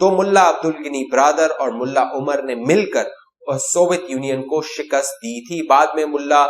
تو ملا عبد الغنی برادر اور ملا عمر نے مل کر سوویت یونین کو شکست دی تھی. بعد میں ملا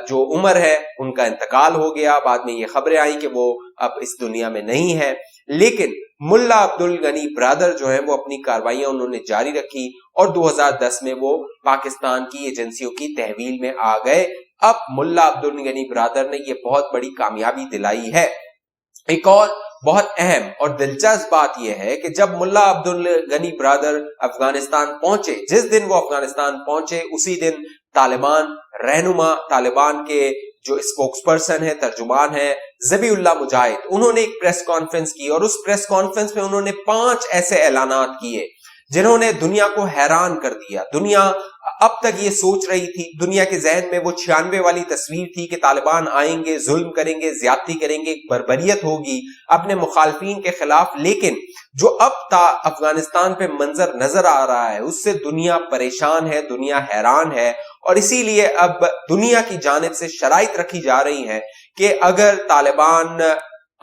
جو عمر ہے ان کا انتقال ہو گیا، بعد میں یہ خبریں آئیں کہ وہ اب اس دنیا میں نہیں ہے، لیکن ملا عبد الغنی برادر جو ہیں وہ اپنی کاروائیاں انہوں نے جاری رکھی اور 2010 میں وہ پاکستان کی ایجنسیوں کی تحویل میں آ گئے. اب ملا عبد الغنی برادر نے یہ بہت بڑی کامیابی دلائی ہے. ایک اور بہت اہم اور دلچسپ بات یہ ہے کہ جب ملا عبد الغنی برادر افغانستان پہنچے، جس دن وہ افغانستان پہنچے اسی دن طالبان رہنما، طالبان کے جو اسپوکس پرسن ہے، ترجمان ہے ذبی اللہ مجاہد، انہوں نے ایک پریس کانفرنس کی اور اس پریس کانفرنس میں انہوں نے 5 ایسے اعلانات کیے جنہوں نے دنیا کو حیران کر دیا. دنیا اب تک یہ سوچ رہی تھی، دنیا کے ذہن میں وہ 96 والی تصویر تھی کہ طالبان آئیں گے، ظلم کریں گے، زیادتی کریں گے، بربریت ہوگی اپنے مخالفین کے خلاف، لیکن جو اب افغانستان پہ منظر نظر آ رہا ہے اس سے دنیا پریشان ہے، دنیا حیران ہے. اور اسی لیے اب دنیا کی جانب سے شرائط رکھی جا رہی ہیں کہ اگر طالبان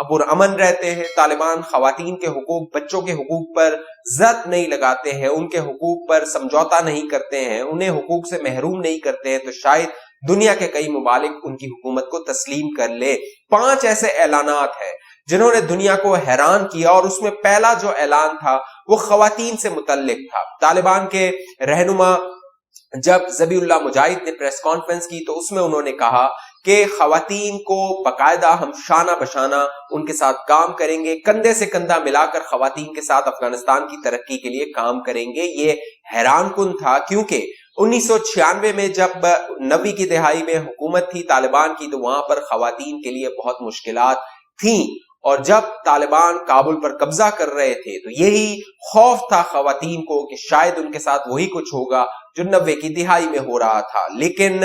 پرامن رہتے ہیں، طالبان خواتین کے حقوق، بچوں کے حقوق پر زد نہیں لگاتے ہیں، ان کے حقوق پر سمجھوتا نہیں کرتے ہیں، انہیں حقوق سے محروم نہیں کرتے ہیں، تو شاید دنیا کے کئی ممالک ان کی حکومت کو تسلیم کر لے. 5 ایسے اعلانات ہیں جنہوں نے دنیا کو حیران کیا اور اس میں پہلا جو اعلان تھا وہ خواتین سے متعلق تھا. طالبان کے رہنما جب ذبی اللہ مجاہد نے پریس کانفرنس کی تو اس میں انہوں نے کہا کہ خواتین کو باقاعدہ ہم شانہ بشانہ ان کے ساتھ کام کریں گے، کندھے سے کندھا ملا کر خواتین کے ساتھ افغانستان کی ترقی کے لیے کام کریں گے. یہ حیران کن تھا کیونکہ 1996 میں جب 90 کی دہائی میں حکومت تھی طالبان کی تو وہاں پر خواتین کے لیے بہت مشکلات تھیں، اور جب طالبان کابل پر قبضہ کر رہے تھے تو یہی خوف تھا خواتین کو کہ شاید ان کے ساتھ وہی کچھ ہوگا جو 90 کی دہائی میں ہو رہا تھا. لیکن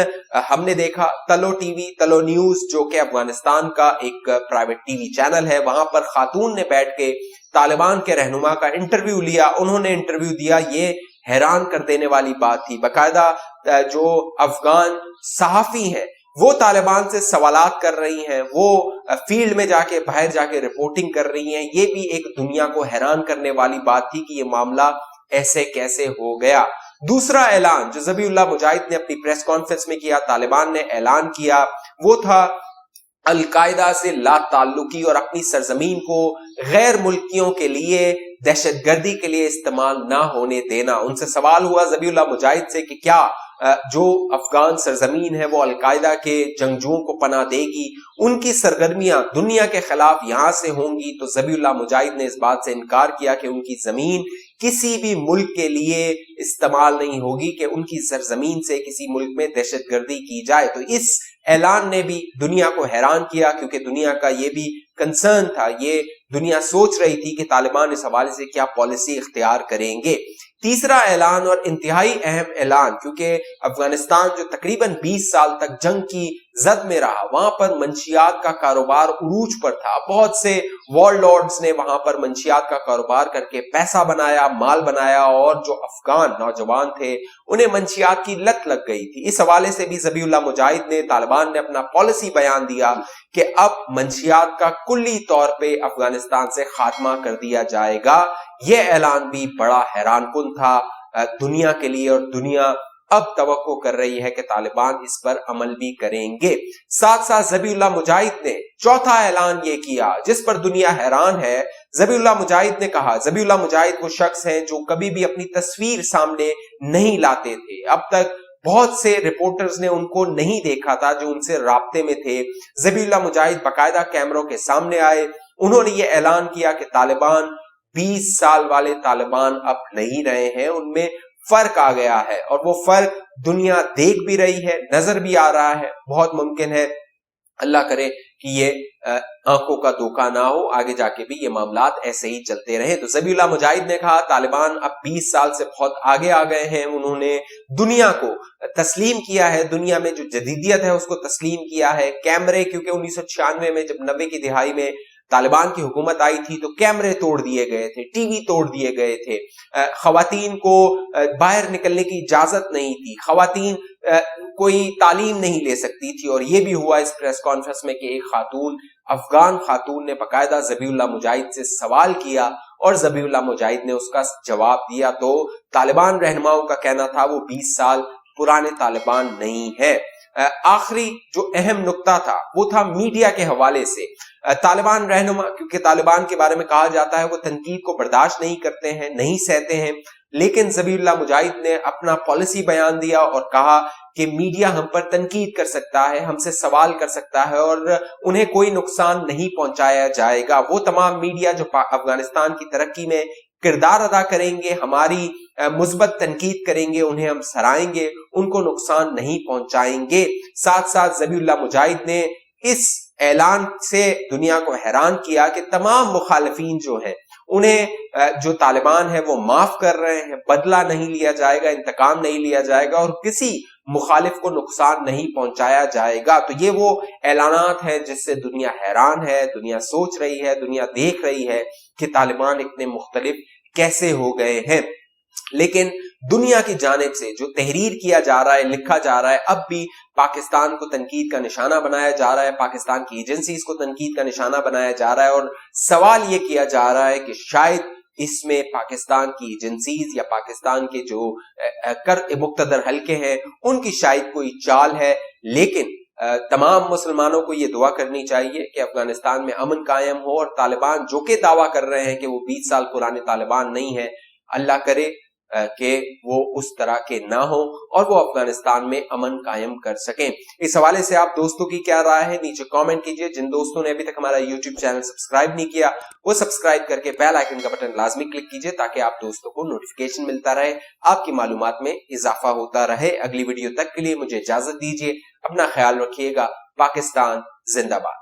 ہم نے دیکھا تلو ٹی وی، تلو نیوز جو کہ افغانستان کا ایک پرائیویٹ ٹی وی چینل ہے، وہاں پر خاتون نے بیٹھ کے طالبان کے رہنما کا انٹرویو لیا. انہوں نے انٹرویو دیا، یہ حیران کر دینے والی بات تھی. باقاعدہ جو افغان صحافی ہیں وہ طالبان سے سوالات کر رہی ہیں، وہ فیلڈ میں جا کے باہر جا کے رپورٹنگ کر رہی ہیں. یہ بھی ایک دنیا کو حیران کرنے والی بات تھی کہ یہ معاملہ ایسے کیسے ہو گیا. دوسرا اعلان جو ذبی اللہ مجاہد نے اپنی پریس کانفرنس میں کیا، طالبان نے اعلان کیا، وہ تھا القاعدہ سے لا تعلقی اور اپنی سرزمین کو غیر ملکیوں کے لیے، دہشت گردی کے لیے استعمال نہ ہونے دینا. ان سے سوال ہوا ذبی اللہ مجاہد سے کہ کیا جو افغان سرزمین ہے وہ القاعدہ کے جنگجوؤں کو پناہ دے گی، ان کی سرگرمیاں دنیا کے خلاف یہاں سے ہوں گی؟ تو ذبی اللہ مجاہد نے اس بات سے انکار کیا کہ ان کی زمین کسی بھی ملک کے لیے استعمال نہیں ہوگی، کہ ان کی سرزمین سے کسی ملک میں دہشت گردی کی جائے. تو اس اعلان نے بھی دنیا کو حیران کیا کیونکہ دنیا کا یہ بھی کنسرن تھا، یہ دنیا سوچ رہی تھی کہ طالبان اس حوالے سے کیا پالیسی اختیار کریں گے. تیسرا اعلان اور انتہائی اہم اعلان، کیونکہ افغانستان جو تقریباً 20 سال تک جنگ کی زد میں رہا، وہاں پر منشیات کا کاروبار عروج پر تھا. بہت سے وار لارڈز نے وہاں پر منشیات کا کاروبار کر کے پیسہ بنایا، مال بنایا، اور جو افغان نوجوان تھے انہیں منشیات کی لت لگ گئی تھی. اس حوالے سے بھی ذبی اللہ مجاہد نے، طالبان نے اپنا پالیسی بیان دیا کہ اب منشیات کا کلی طور پہ افغانستان سے خاتمہ کر دیا جائے گا. یہ اعلان بھی بڑا حیران کن تھا دنیا کے لیے، اور دنیا اب توقع کر رہی ہے کہ طالبان اس پر عمل بھی کریں گے. ساتھ ساتھ ذبی اللہ مجاہد نے چوتھا اعلان یہ کیا جس پر دنیا حیران ہے. ذبی اللہ مجاہد نے کہا، ذبی اللہ مجاہد وہ شخص ہیں جو کبھی بھی اپنی تصویر سامنے نہیں لاتے تھے. اب تک بہت سے رپورٹرز نے ان کو نہیں دیکھا تھا جو ان سے رابطے میں تھے. ذبی اللہ مجاہد باقاعدہ کیمروں کے سامنے آئے. انہوں نے یہ اعلان کیا کہ طالبان 20 سال والے طالبان اب نہیں رہے ہیں، ان میں فرق آ گیا ہے، اور وہ فرق دنیا دیکھ بھی رہی ہے، نظر بھی آ رہا ہے. بہت ممکن ہے، اللہ کرے کہ یہ آنکھوں کا دھوکہ نہ ہو، آگے جا کے بھی یہ معاملات ایسے ہی چلتے رہے. تو ذبی اللہ مجاہد نے کہا طالبان اب 20 سال سے بہت آگے آ گئے ہیں، انہوں نے دنیا کو تسلیم کیا ہے، دنیا میں جو جدیدیت ہے اس کو تسلیم کیا ہے. کیمرے، کیونکہ 1996 میں جب 90 کی دہائی میں طالبان کی حکومت آئی تھی تو کیمرے توڑ دیے گئے تھے، ٹی وی توڑ دیے گئے تھے، خواتین کو باہر نکلنے کی اجازت نہیں تھی، خواتین کوئی تعلیم نہیں لے سکتی تھی. اور یہ بھی ہوا اس پریس کانفرنس میں کہ ایک خاتون، افغان خاتون نے باقاعدہ ذبی اللہ مجاہد سے سوال کیا اور ذبیح اللہ مجاہد نے اس کا جواب دیا تو طالبان رہنماؤں کا کہنا تھا وہ 20 سال پرانے طالبان نہیں ہے۔ آخری جو اہم نقطہ تھا وہ تھا میڈیا کے حوالے سے۔ طالبان رہنما، کیونکہ طالبان کے بارے میں کہا جاتا ہے وہ تنقید کو برداشت نہیں کرتے ہیں، نہیں سہتے ہیں، لیکن ذبیح اللہ مجاہد نے اپنا پالیسی بیان دیا اور کہا کہ میڈیا ہم پر تنقید کر سکتا ہے، ہم سے سوال کر سکتا ہے اور انہیں کوئی نقصان نہیں پہنچایا جائے گا۔ وہ تمام میڈیا جو افغانستان کی ترقی میں کردار ادا کریں گے، ہماری مثبت تنقید کریں گے، انہیں ہم سرائیں گے، ان کو نقصان نہیں پہنچائیں گے۔ ساتھ ساتھ ذبیح اللہ مجاہد نے اس اعلان سے دنیا کو حیران کیا کہ تمام مخالفین جو ہیں انہیں جو طالبان ہے وہ معاف کر رہے ہیں، بدلہ نہیں لیا جائے گا، انتقام نہیں لیا جائے گا اور کسی مخالف کو نقصان نہیں پہنچایا جائے گا۔ تو یہ وہ اعلانات ہیں جس سے دنیا حیران ہے، دنیا سوچ رہی ہے، دنیا دیکھ رہی ہے کہ طالبان اتنے مختلف کیسے ہو گئے ہیں۔ لیکن دنیا کی جانب سے جو تحریر کیا جا رہا ہے، لکھا جا رہا ہے، اب بھی پاکستان کو تنقید کا نشانہ بنایا جا رہا ہے، پاکستان کی ایجنسیز کو تنقید کا نشانہ بنایا جا رہا ہے اور سوال یہ کیا جا رہا ہے کہ شاید اس میں پاکستان کی ایجنسیز یا پاکستان کے جو مقتدر حلقے ہیں ان کی شاید کوئی چال ہے۔ لیکن تمام مسلمانوں کو یہ دعا کرنی چاہیے کہ افغانستان میں امن قائم ہو اور طالبان جو کہ دعویٰ کر رہے ہیں کہ وہ 20 سال پرانے طالبان نہیں ہیں، اللہ کرے کہ وہ اس طرح کے نہ ہوں اور وہ افغانستان میں امن قائم کر سکیں۔ اس حوالے سے آپ دوستوں کی کیا رائے ہے نیچے کامنٹ کیجئے۔ جن دوستوں نے ابھی تک ہمارا یوٹیوب چینل سبسکرائب نہیں کیا وہ سبسکرائب کر کے بیل آئیکن کا بٹن لازمی کلک کیجئے تاکہ آپ دوستوں کو نوٹیفیکیشن ملتا رہے، آپ کی معلومات میں اضافہ ہوتا رہے۔ اگلی ویڈیو تک کے لیے مجھے اجازت دیجئے، اپنا خیال رکھیے گا۔ پاکستان زندہ باد۔